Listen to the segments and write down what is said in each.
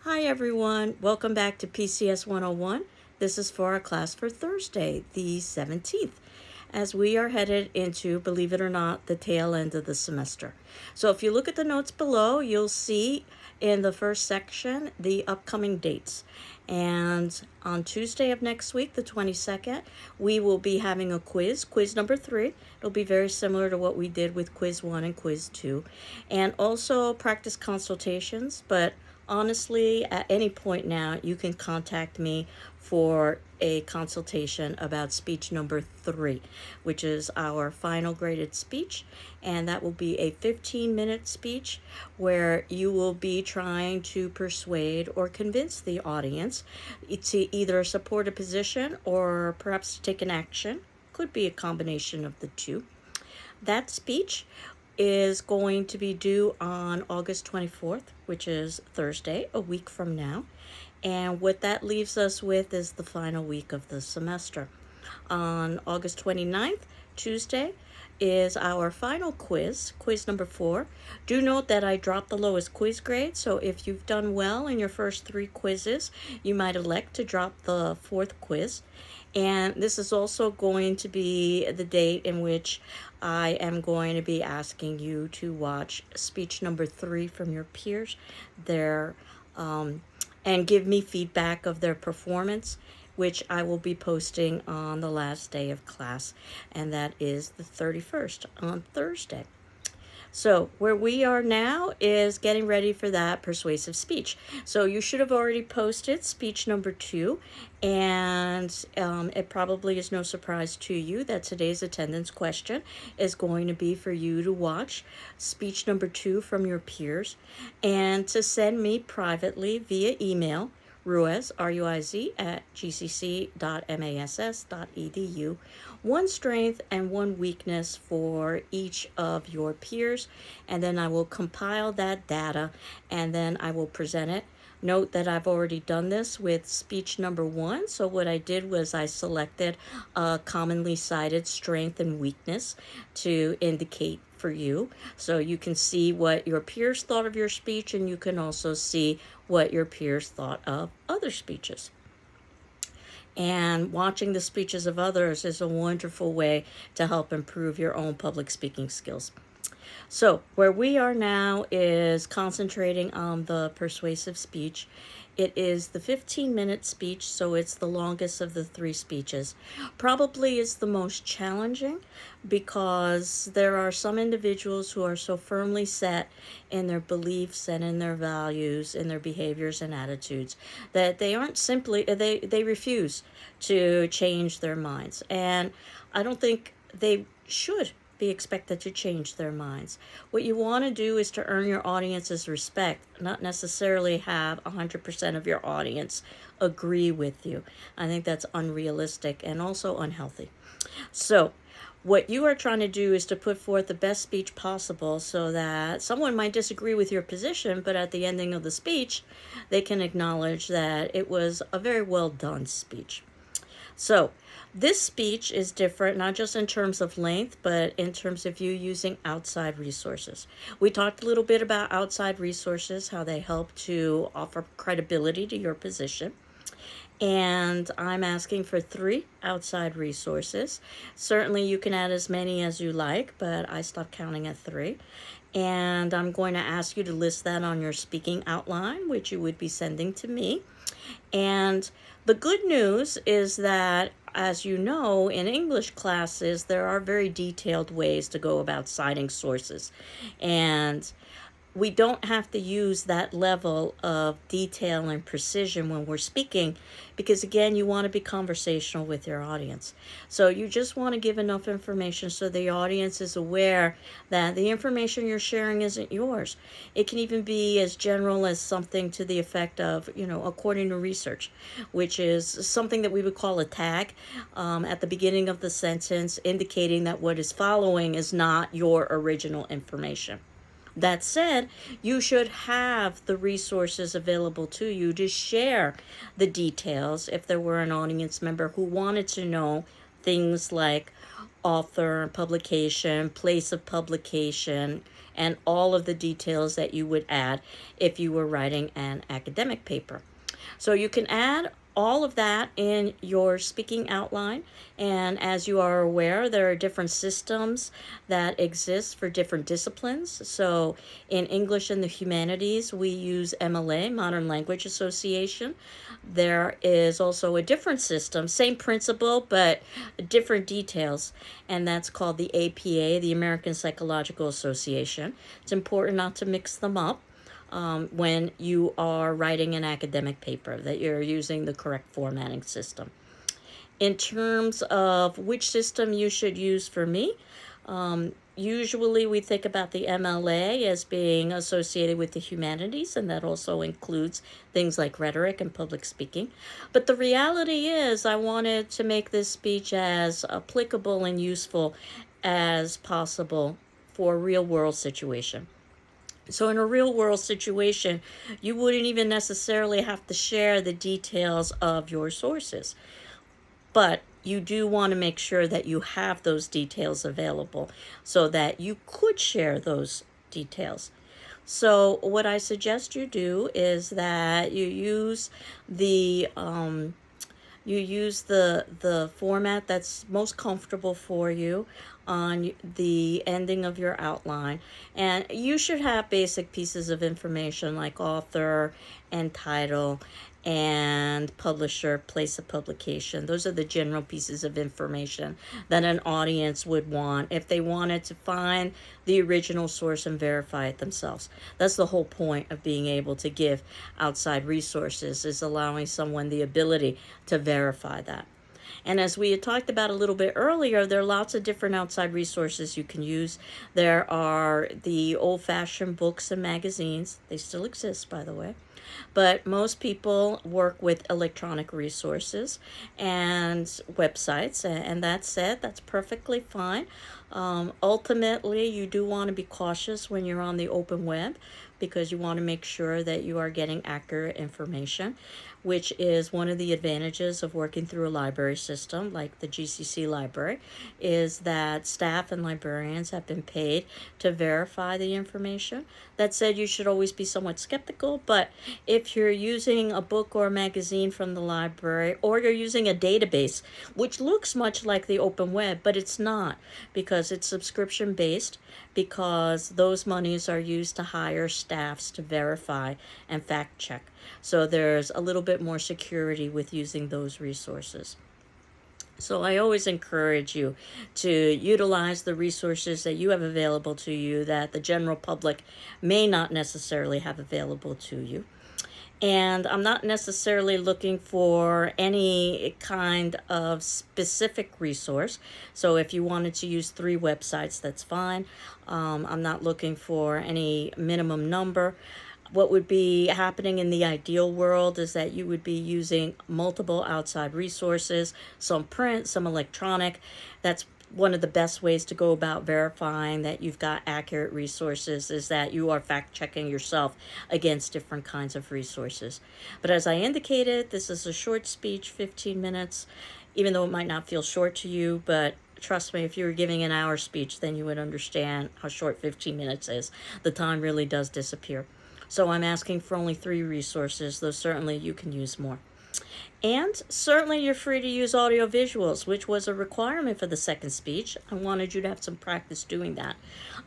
Hi everyone, welcome back to PCS 101. This is for our class for Thursday, the 17th, as we are headed into, believe it or not, the tail end of the semester. So if you look at the notes below, you'll see in the first section the upcoming dates. And on Tuesday of next week, the 22nd, we will be having a quiz number 3. It'll be very similar to what we did with quiz 1 and quiz 2. And also practice consultations, but honestly, at any point now, you can contact me for a consultation about speech number 3, which is our final graded speech. And that will be a 15-minute speech where you will be trying to persuade or convince the audience to either support a position or perhaps to take an action. Could be a combination of the two. That speech is going to be due on August 24th, which is Thursday, a week from now. And what that leaves us with is the final week of the semester. On August 29th, Tuesday, is our final quiz number 4. Do note that I dropped the lowest quiz grade, so if you've done well in your first 3 quizzes, you might elect to drop the 4th quiz. And this is also going to be the date in which I am going to be asking you to watch speech number 3 from your peers, and give me feedback of their performance, which I will be posting on the last day of class, and that is the 31st, on Thursday. So where we are now is getting ready for that persuasive speech. So you should have already posted speech number 2, and it probably is no surprise to you that today's attendance question is going to be for you to watch speech number 2 from your peers and to send me privately via email Ruiz, R-U-I-Z, at gcc.mass.edu, one strength and one weakness for each of your peers, and then I will compile that data, and then I will present it. Note that I've already done this with speech number 1, so what I did was I selected a commonly cited strength and weakness to indicate for you, so you can see what your peers thought of your speech, and you can also see what your peers thought of other speeches. And watching the speeches of others is a wonderful way to help improve your own public speaking skills. So where we are now is concentrating on the persuasive speech. It is the 15-minute speech, so it's the longest of the 3 speeches. Probably is the most challenging because there are some individuals who are so firmly set in their beliefs and in their values, in their behaviors and attitudes, that they aren't simply, they refuse to change their minds. And I don't think they should be expected to change their minds. What you want to do is to earn your audience's respect, not necessarily have 100% of your audience agree with you. I think that's unrealistic and also unhealthy. So what you are trying to do is to put forth the best speech possible so that someone might disagree with your position, but at the ending of the speech, they can acknowledge that it was a very well done speech. So this speech is different, not just in terms of length, but in terms of you using outside resources. We talked a little bit about outside resources, how they help to offer credibility to your position. And I'm asking for 3 outside resources. Certainly you can add as many as you like, but I stopped counting at 3. And I'm going to ask you to list that on your speaking outline, which you would be sending to me. And the good news is that, as you know, in English classes, there are very detailed ways to go about citing sources. And we don't have to use that level of detail and precision when we're speaking because, again, you want to be conversational with your audience. So you just want to give enough information so the audience is aware that the information you're sharing isn't yours. It can even be as general as something to the effect of, according to research, which is something that we would call a tag at the beginning of the sentence, indicating that what is following is not your original information. That said, you should have the resources available to you to share the details if there were an audience member who wanted to know things like author, publication, place of publication, and all of the details that you would add if you were writing an academic paper. So you can add all of that in your speaking outline. And as you are aware, there are different systems that exist for different disciplines. So in English and the humanities, we use MLA, Modern Language Association. There is also a different system, same principle, but different details, and that's called the APA, the American Psychological Association. It's important not to mix them up. When you are writing an academic paper, that you're using the correct formatting system. In terms of which system you should use for me, usually we think about the MLA as being associated with the humanities, and that also includes things like rhetoric and public speaking. But the reality is, I wanted to make this speech as applicable and useful as possible for a real world situation. So in a real world situation, you wouldn't even necessarily have to share the details of your sources. But you do want to make sure that you have those details available so that you could share those details. So what I suggest you do is that you use the the format that's most comfortable for you on the ending of your outline, and you should have basic pieces of information like author and title and publisher, place of publication. Those are the general pieces of information that an audience would want if they wanted to find the original source and verify it themselves. That's the whole point of being able to give outside resources, is allowing someone the ability to verify that. And as we had talked about a little bit earlier, there are lots of different outside resources you can use. There are the old-fashioned books and magazines. They still exist, by the way. But most people work with electronic resources and websites, and that said, that's perfectly fine. Ultimately, you do want to be cautious when you're on the open web, because you want to make sure that you are getting accurate information, which is one of the advantages of working through a library system like the GCC library, is that staff and librarians have been paid to verify the information. That said, you should always be somewhat skeptical, but if you're using a book or a magazine from the library, or you're using a database, which looks much like the open web, but it's not, because it's subscription based, because those monies are used to hire staffs to verify and fact check. So there's a little bit more security with using those resources. So I always encourage you to utilize the resources that you have available to you that the general public may not necessarily have available to you. And I'm not necessarily looking for any kind of specific resource. So if you wanted to use 3 websites, that's fine. I'm not looking for any minimum number. What would be happening in the ideal world is that you would be using multiple outside resources, some print, some electronic. That's one of the best ways to go about verifying that you've got accurate resources, is that you are fact checking yourself against different kinds of resources. But as I indicated, this is a short speech, 15 minutes, even though it might not feel short to you, but trust me, if you were giving an hour speech, then you would understand how short 15 minutes is. The time really does disappear. So I'm asking for only 3 resources, though certainly you can use more. And certainly you're free to use audio visuals, which was a requirement for the second speech. I wanted you to have some practice doing that.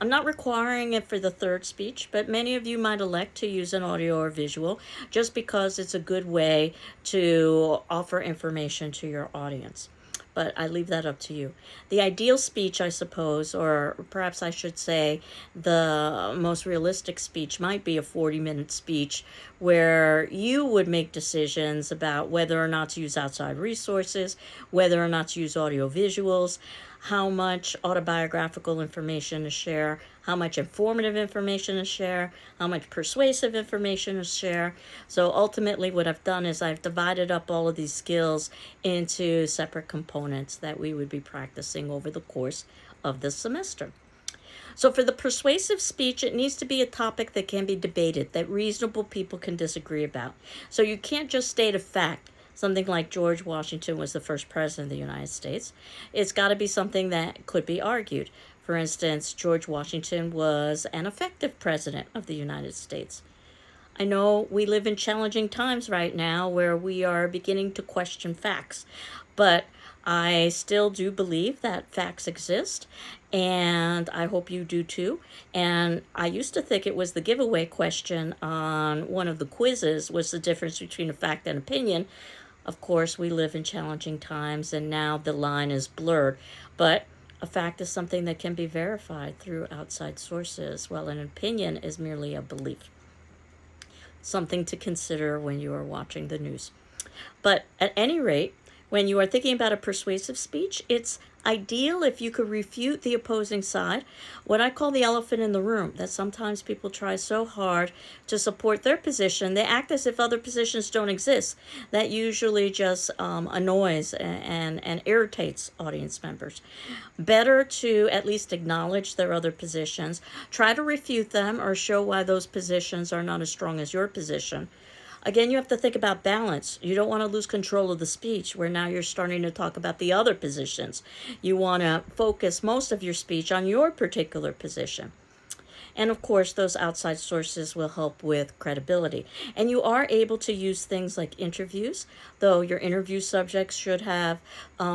I'm not requiring it for the third speech, but many of you might elect to use an audio or visual just because it's a good way to offer information to your audience. But I leave that up to you. The ideal speech, I suppose, or perhaps I should say the most realistic speech, might be a 40-minute speech where you would make decisions about whether or not to use outside resources, whether or not to use audio visuals, how much autobiographical information to share, how much informative information to share, how much persuasive information to share. So ultimately what I've done is I've divided up all of these skills into separate components that we would be practicing over the course of the semester. So for the persuasive speech, it needs to be a topic that can be debated, that reasonable people can disagree about. So you can't just state a fact something like George Washington was the first president of the United States, it's got to be something that could be argued. For instance, George Washington was an effective president of the United States. I know we live in challenging times right now where we are beginning to question facts, but I still do believe that facts exist, and I hope you do too. And I used to think it was the giveaway question on one of the quizzes was the difference between a fact and opinion. Of course, we live in challenging times, and now the line is blurred, but a fact is something that can be verified through outside sources, while an opinion is merely a belief. Something to consider when you are watching the news. But at any rate, when you are thinking about a persuasive speech, it's ideal if you could refute the opposing side, what I call the elephant in the room, that sometimes people try so hard to support their position, they act as if other positions don't exist. That usually just annoys and irritates audience members. Better to at least acknowledge their other positions, try to refute them, or show why those positions are not as strong as your position. Again, you have to think about balance. You don't want to lose control of the speech where now you're starting to talk about the other positions. You want to focus most of your speech on your particular position. And of course, those outside sources will help with credibility. And you are able to use things like interviews, though your interview subjects should have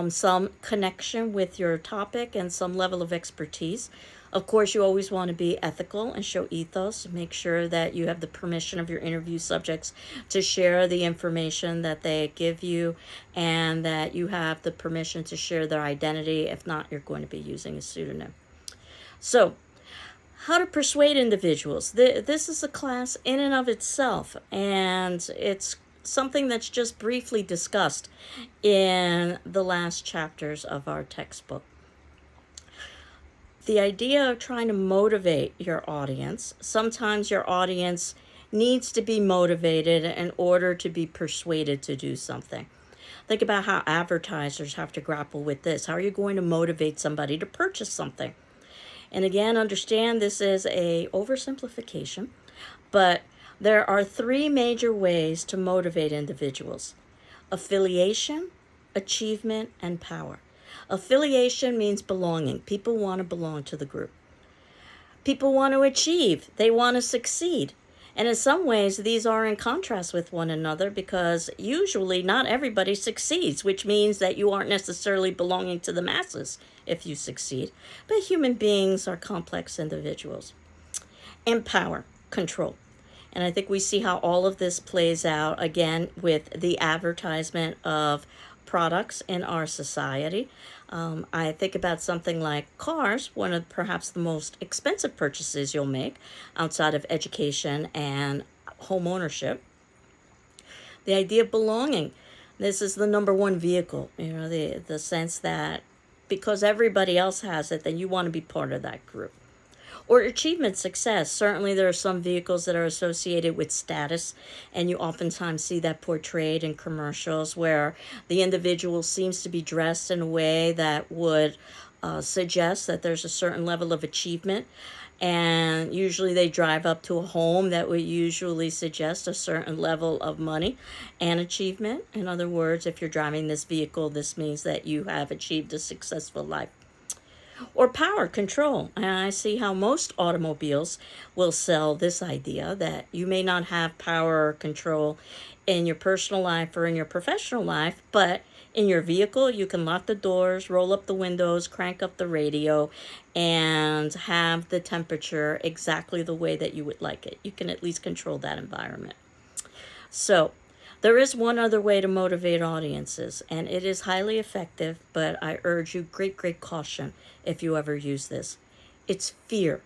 some connection with your topic and some level of expertise. Of course, you always want to be ethical and show ethos. Make sure that you have the permission of your interview subjects to share the information that they give you, and that you have the permission to share their identity. If not, you're going to be using a pseudonym. So, how to persuade individuals. This is a class in and of itself, and it's something that's just briefly discussed in the last chapters of our textbook. The idea of trying to motivate your audience, sometimes your audience needs to be motivated in order to be persuaded to do something. Think about how advertisers have to grapple with this. How are you going to motivate somebody to purchase something? And again, understand this is a oversimplification, but there are three major ways to motivate individuals: affiliation, achievement, and power. Affiliation means belonging. People want to belong to the group. People want to achieve. They want to succeed. And in some ways, these are in contrast with one another, because usually not everybody succeeds, which means that you aren't necessarily belonging to the masses if you succeed. But human beings are complex individuals. And power, control. And I think we see how all of this plays out again with the advertisement of products in our society. I think about something like cars, one of perhaps the most expensive purchases you'll make outside of education and home ownership. The idea of belonging. This is the number one vehicle, the sense that because everybody else has it, then you want to be part of that group. Or achievement, success. Certainly there are some vehicles that are associated with status, and you oftentimes see that portrayed in commercials where the individual seems to be dressed in a way that would suggest that there's a certain level of achievement. And usually they drive up to a home that would usually suggest a certain level of money and achievement. In other words, if you're driving this vehicle, this means that you have achieved a successful life. Or power, control. And I see how most automobiles will sell this idea that you may not have power or control in your personal life or in your professional life, but in your vehicle, you can lock the doors, roll up the windows, crank up the radio, and have the temperature exactly the way that you would like it. You can at least control that environment. So, there is one other way to motivate audiences, and it is highly effective, but I urge you great caution if you ever use this. It's fear.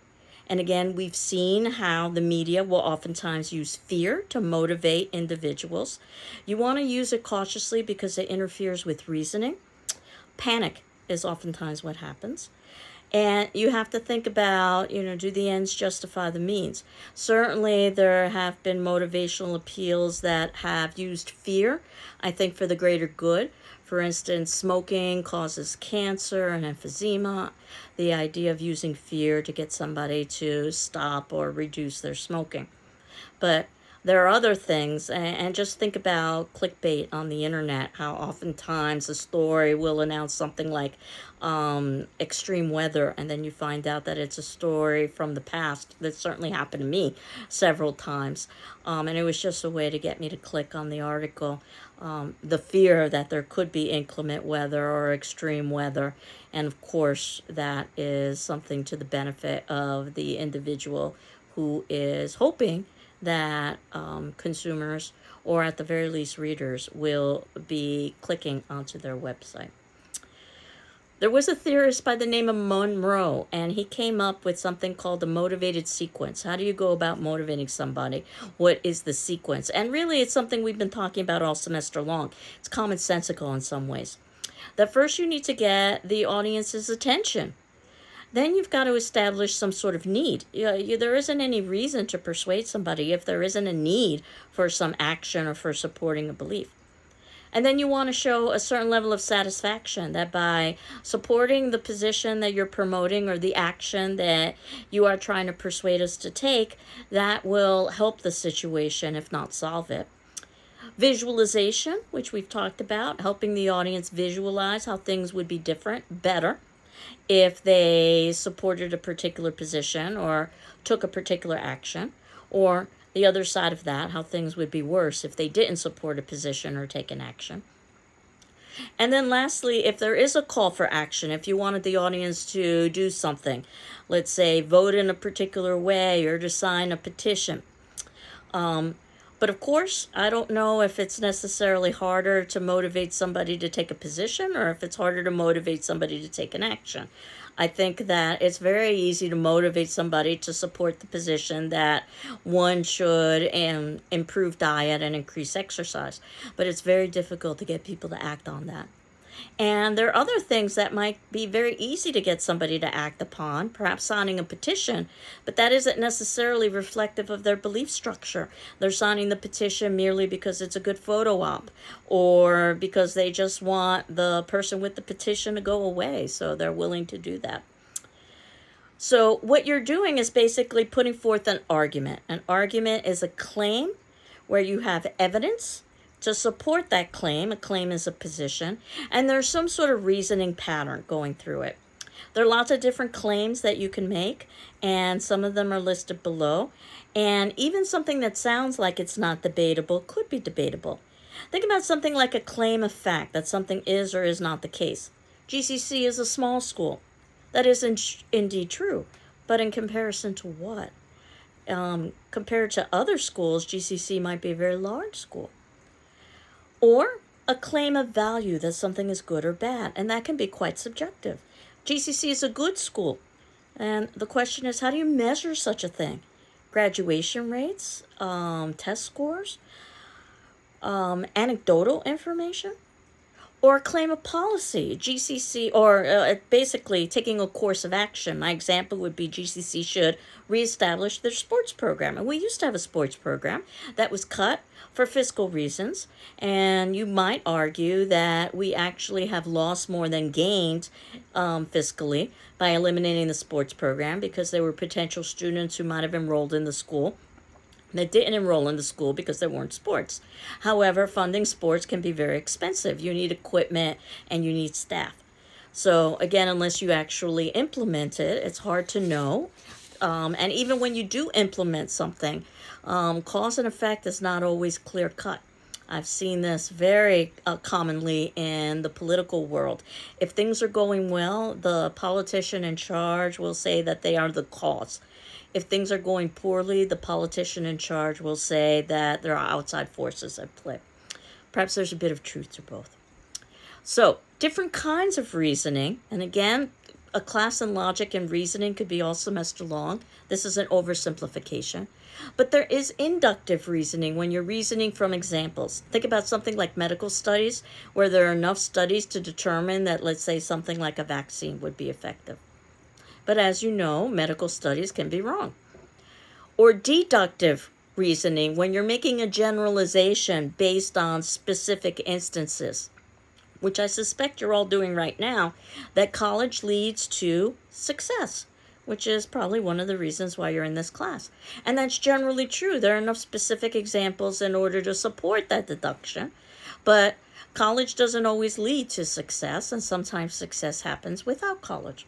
And again, we've seen how the media will oftentimes use fear to motivate individuals. You want to use it cautiously because it interferes with reasoning. Panic is oftentimes what happens. And you have to think about, do the ends justify the means? Certainly, there have been motivational appeals that have used fear, I think, for the greater good. For instance, smoking causes cancer and emphysema. The idea of using fear to get somebody to stop or reduce their smoking. But There are other things, and just think about clickbait on the internet, how oftentimes a story will announce something like extreme weather, and then you find out that it's a story from the past. That certainly happened to me several times, and it was just a way to get me to click on the article. The fear that there could be inclement weather or extreme weather, and of course, that is something to the benefit of the individual who is hoping that consumers, or at the very least readers, will be clicking onto their website. There was a theorist by the name of Monroe, and he came up with something called the motivated sequence. How do you go about motivating somebody? What is the sequence? And really, it's something we've been talking about all semester long. It's commonsensical in some ways. That first you need to get the audience's attention. Then you've got to establish some sort of need. There isn't any reason to persuade somebody if there isn't a need for some action or for supporting a belief. And then you want to show a certain level of satisfaction that by supporting the position that you're promoting or the action that you are trying to persuade us to take, that will help the situation, if not solve it. Visualization, which we've talked about, helping the audience visualize how things would be different, better, if they supported a particular position or took a particular action, or the other side of that, how things would be worse if they didn't support a position or take an action. And then lastly, if there is a call for action, if you wanted the audience to do something, let's say vote in a particular way or to sign a petition. But of course, I don't know if it's necessarily harder to motivate somebody to take a position or if it's harder to motivate somebody to take an action. I think that it's very easy to motivate somebody to support the position that one should improve diet and increase exercise. But it's very difficult to get people to act on that. And there are other things that might be very easy to get somebody to act upon, perhaps signing a petition, but that isn't necessarily reflective of their belief structure. They're signing the petition merely because it's a good photo op, or because they just want the person with the petition to go away, so they're willing to do that. So what you're doing is basically putting forth an argument. An argument is a claim where you have evidence to support that claim. A claim is a position, and there's some sort of reasoning pattern going through it. There are lots of different claims that you can make, and some of them are listed below. And even something that sounds like it's not debatable could be debatable. Think about something like a claim of fact, that something is or is not the case. GCC is a small school. That is indeed true, but in comparison to what? Compared to other schools, GCC might be a very large school. Or a claim of value that something is good or bad, and that can be quite subjective. GCC is a good school, and the question is, how do you measure such a thing? Graduation rates, test scores, anecdotal information, or a claim of policy. GCC, or basically taking a course of action. My example would be GCC should reestablish their sports program. And we used to have a sports program that was cut for fiscal reasons. And you might argue that we actually have lost more than gained fiscally by eliminating the sports program, because there were potential students who might have enrolled in the school that didn't enroll in the school because there weren't sports. However, funding sports can be very expensive. You need equipment and you need staff. So again, unless you actually implement it, it's hard to know. And even when you do implement something, cause and effect is not always clear cut. I've seen this very commonly in the political world. If things are going well, the politician in charge will say that they are the cause. If things are going poorly, the politician in charge will say that there are outside forces at play. Perhaps there's a bit of truth to both. So, different kinds of reasoning. And again, a class in logic and reasoning could be all semester long. This is an oversimplification. But there is inductive reasoning when you're reasoning from examples. Think about something like medical studies, where there are enough studies to determine that, let's say, something like a vaccine would be effective. But as you know, medical studies can be wrong. Or deductive reasoning, when you're making a generalization based on specific instances, which I suspect you're all doing right now, that college leads to success, which is probably one of the reasons why you're in this class. And that's generally true. There are enough specific examples in order to support that deduction. But college doesn't always lead to success, and sometimes success happens without college.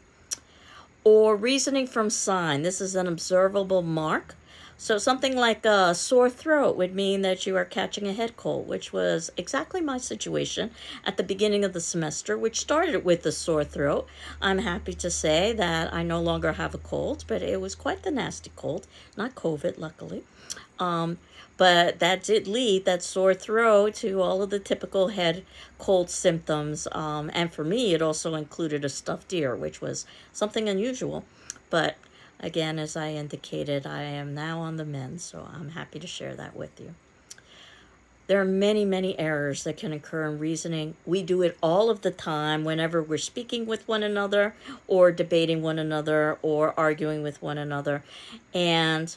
Or reasoning from sign. This is an observable mark. So something like a sore throat would mean that you are catching a head cold, which was exactly my situation at the beginning of the semester, which started with a sore throat. I'm happy to say that I no longer have a cold, but it was quite the nasty cold, not COVID, luckily. But that did lead, that sore throat, to all of the typical head cold symptoms. And for me, it also included a stuffed ear, which was something unusual. But again, as I indicated, I am now on the mend, so I'm happy to share that with you. There are many, many errors that can occur in reasoning. We do it all of the time whenever we're speaking with one another or debating one another or arguing with one another. And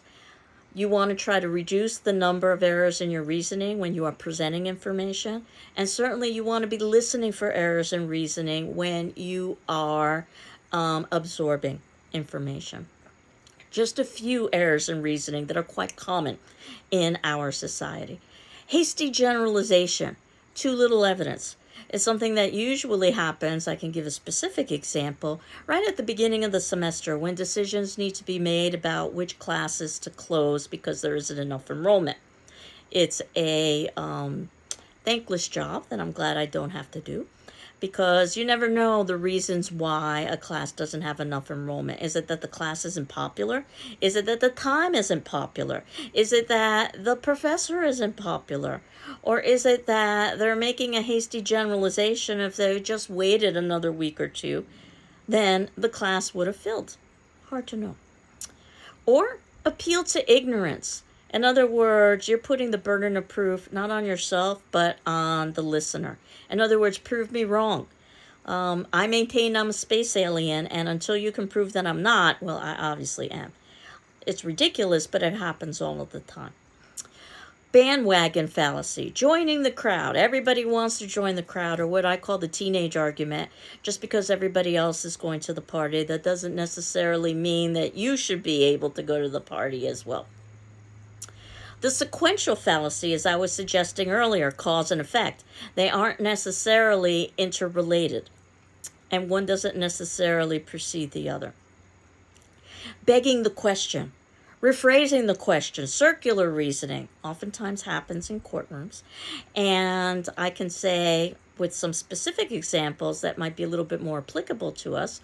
you want to try to reduce the number of errors in your reasoning when you are presenting information. And certainly you want to be listening for errors in reasoning when you are absorbing information. Just a few errors in reasoning that are quite common in our society. Hasty generalization, too little evidence. It's something that usually happens. I can give a specific example right at the beginning of the semester when decisions need to be made about which classes to close because there isn't enough enrollment. It's a thankless job that I'm glad I don't have to do, because you never know the reasons why a class doesn't have enough enrollment. Is it that the class isn't popular? Is it that the time isn't popular? Is it that the professor isn't popular? Or is it that they're making a hasty generalization? If they just waited another week or two, then the class would have filled. Hard to know. Or appeal to ignorance. In other words, you're putting the burden of proof not on yourself, but on the listener. In other words, prove me wrong. I maintain I'm a space alien, and until you can prove that I'm not, well, I obviously am. It's ridiculous, but it happens all of the time. Bandwagon fallacy, joining the crowd. Everybody wants to join the crowd, or what I call the teenage argument. Just because everybody else is going to the party, that doesn't necessarily mean that you should be able to go to the party as well. The sequential fallacy, as I was suggesting earlier, cause and effect. They aren't necessarily interrelated, and one doesn't necessarily precede the other. Begging the question, rephrasing the question, circular reasoning, oftentimes happens in courtrooms. And I can say, with some specific examples that might be a little bit more applicable to us,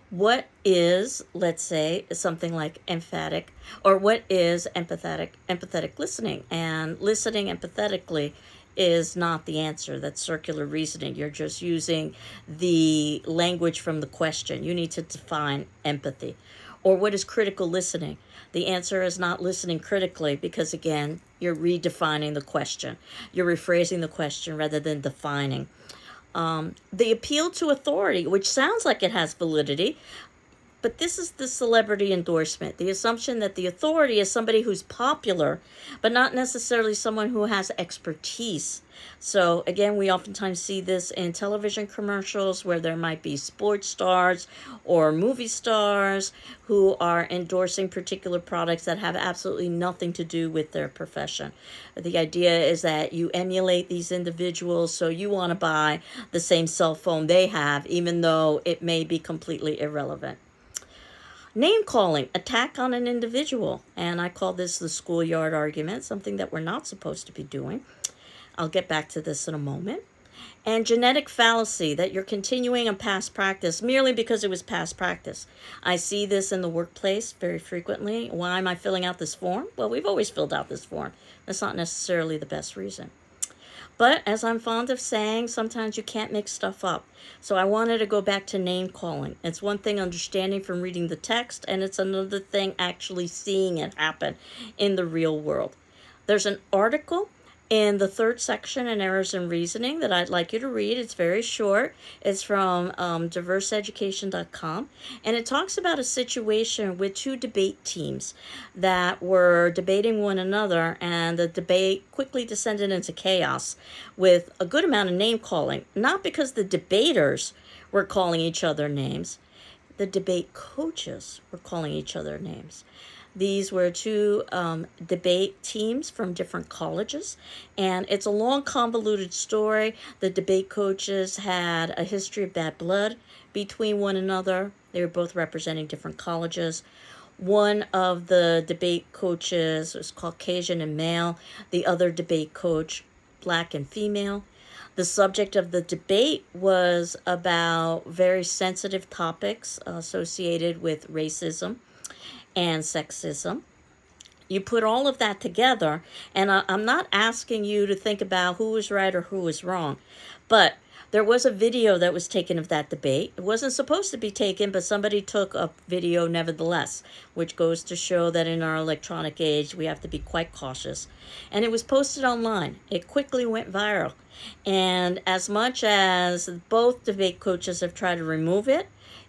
what is, let's say, something like emphatic, or what is empathetic listening? And listening empathetically is not the answer. That's circular reasoning. You're just using the language from the question. You need to define empathy. Or what is critical listening? The answer is not listening critically, because again, you're redefining the question. You're rephrasing the question rather than defining. The appeal to authority, which sounds like it has validity, but this is the celebrity endorsement, the assumption that the authority is somebody who's popular, but not necessarily someone who has expertise. So again, we oftentimes see this in television commercials where there might be sports stars or movie stars who are endorsing particular products that have absolutely nothing to do with their profession. The idea is that you emulate these individuals, so you want to buy the same cell phone they have, even though it may be completely irrelevant. Name calling, attack on an individual, and I call this the schoolyard argument, something that we're not supposed to be doing. I'll get back to this in a moment. And genetic fallacy, that you're continuing a past practice merely because it was past practice. I see this in the workplace very frequently. Why am I filling out this form? Well, we've always filled out this form. That's not necessarily the best reason. But as I'm fond of saying, sometimes you can't make stuff up. So I wanted to go back to name calling. It's one thing understanding from reading the text, and it's another thing actually seeing it happen in the real world. There's an article in the third section in Errors in Reasoning that I'd like you to read. It's very short. It's from diverseeducation.com, and it talks about a situation with two debate teams that were debating one another, and the debate quickly descended into chaos with a good amount of name calling, not because the debaters were calling each other names. the debate coaches were calling each other names. These were two debate teams from different colleges, and it's a long, convoluted story. The debate coaches had a history of bad blood between one another. They were both representing different colleges. One of the debate coaches was Caucasian and male, the other debate coach, black and female. The subject of the debate was about very sensitive topics associated with racism and sexism. You put all of that together, and I'm not asking you to think about who was right or who was wrong, but there was a video that was taken of that debate. It wasn't supposed to be taken, but somebody took a video nevertheless, which goes to show that in our electronic age, we have to be quite cautious. And it was posted online. It quickly went viral. And as much as both debate coaches have tried to remove it,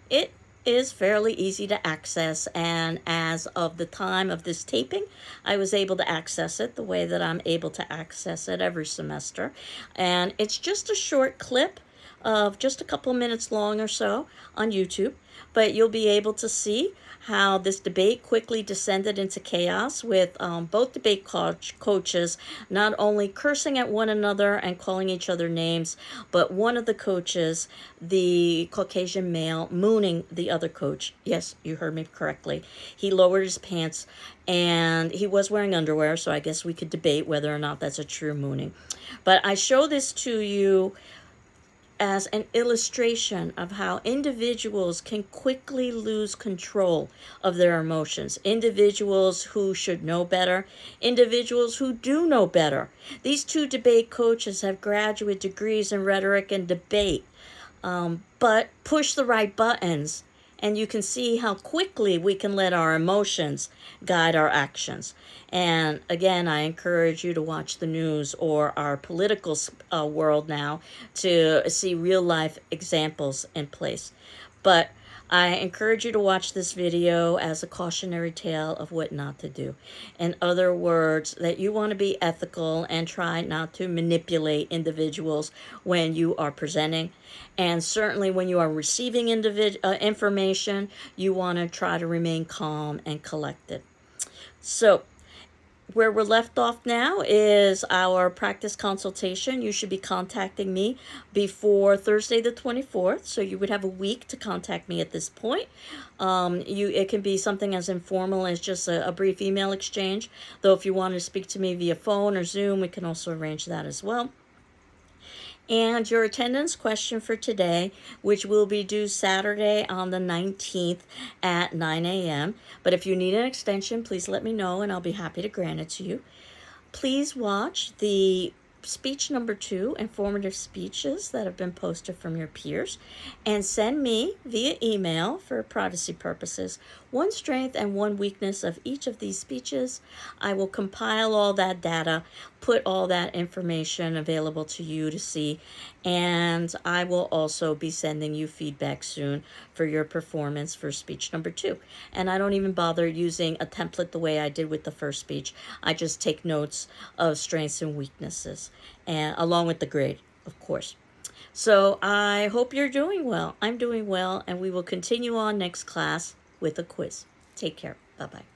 it is fairly easy to access, and as of the time of this taping, I was able to access it the way that I'm able to access it every semester. And it's just a short clip of just a couple minutes long or so on YouTube, but you'll be able to see how this debate quickly descended into chaos with both debate coaches not only cursing at one another and calling each other names, but one of the coaches, the Caucasian male, mooning the other coach. Yes, you heard me correctly. He lowered his pants, and he was wearing underwear, so I guess we could debate whether or not that's a true mooning. But I show this to you as an illustration of how individuals can quickly lose control of their emotions. Individuals who should know better, individuals who do know better. These two debate coaches have graduate degrees in rhetoric and debate, but push the right buttons, and you can see how quickly we can let our emotions guide our actions. And again, I encourage you to watch the news or our political world now to see real life examples in place. But I encourage you to watch this video as a cautionary tale of what not to do. In other words, that you want to be ethical and try not to manipulate individuals when you are presenting. And certainly when you are receiving information, you want to try to remain calm and collected. So, where we're left off now is our practice consultation. You should be contacting me before Thursday the 24th, so you would have a week to contact me at this point. It can be something as informal as just a brief email exchange, though if you want to speak to me via phone or Zoom, we can also arrange that as well. And your attendance question for today, which will be due Saturday on the 19th at 9 a.m. But if you need an extension, please let me know and I'll be happy to grant it to you. Please watch the speech number 2, informative speeches that have been posted from your peers, and send me via email for privacy purposes one strength and one weakness of each of these speeches. I will compile all that data, put all that information available to you to see, and I will also be sending you feedback soon for your performance for speech number 2. And I don't even bother using a template the way I did with the first speech. I just take notes of strengths and weaknesses, and along with the grade, of course. So I hope you're doing well. I'm doing well, and we will continue on next class with a quiz. Take care. Bye-bye.